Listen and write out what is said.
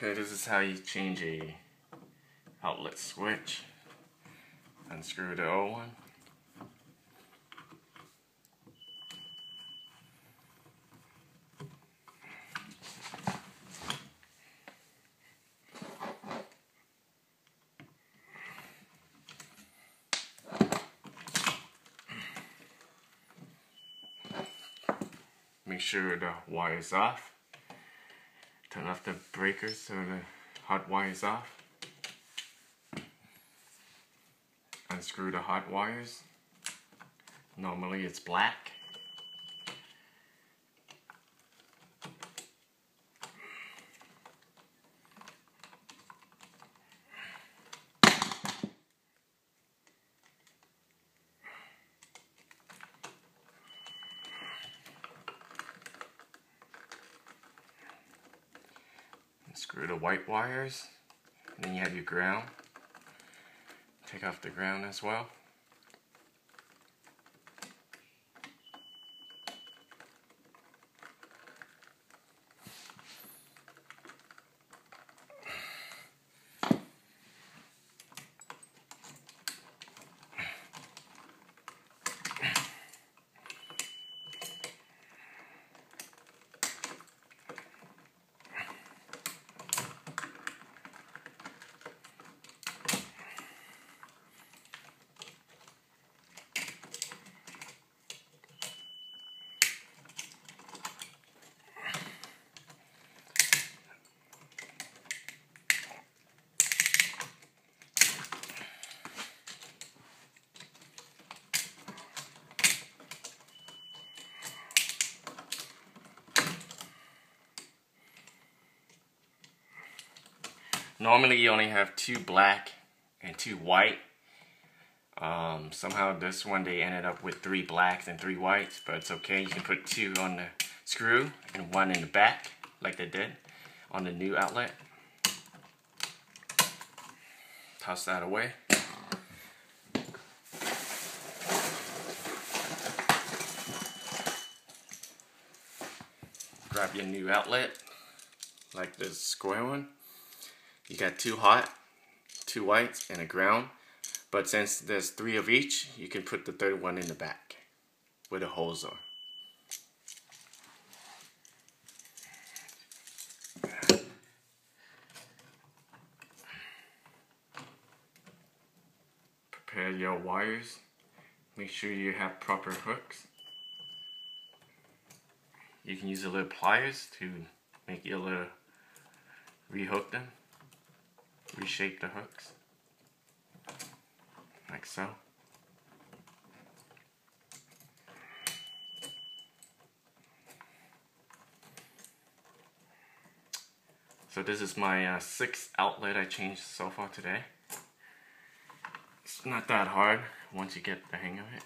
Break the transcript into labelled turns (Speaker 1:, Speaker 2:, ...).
Speaker 1: Okay, this is how you change a outlet switch. Unscrew the old one. Make sure the wire is off. Turn off the breakers so the hot wire is off. Unscrew the hot wires. Normally it's black. Screw the white wires, and then you have your ground. Take off the ground as well. Normally you only have 2 black and 2 white. Somehow this one they ended up with 3 blacks and 3 whites, but it's okay. You can put 2 on the screw and 1 in the back like they did on the new outlet. Toss that away. Grab your new outlet like this square one. You got 2 hot, 2 whites, and a ground. But since there's 3 of each, you can put the third one in the back where the holes are. Prepare your wires. Make sure you have proper hooks. You can use a little pliers to make your little rehook them. Reshape the hooks like so. So this is my 6th outlet I changed so far today. It's not that hard once you get the hang of it.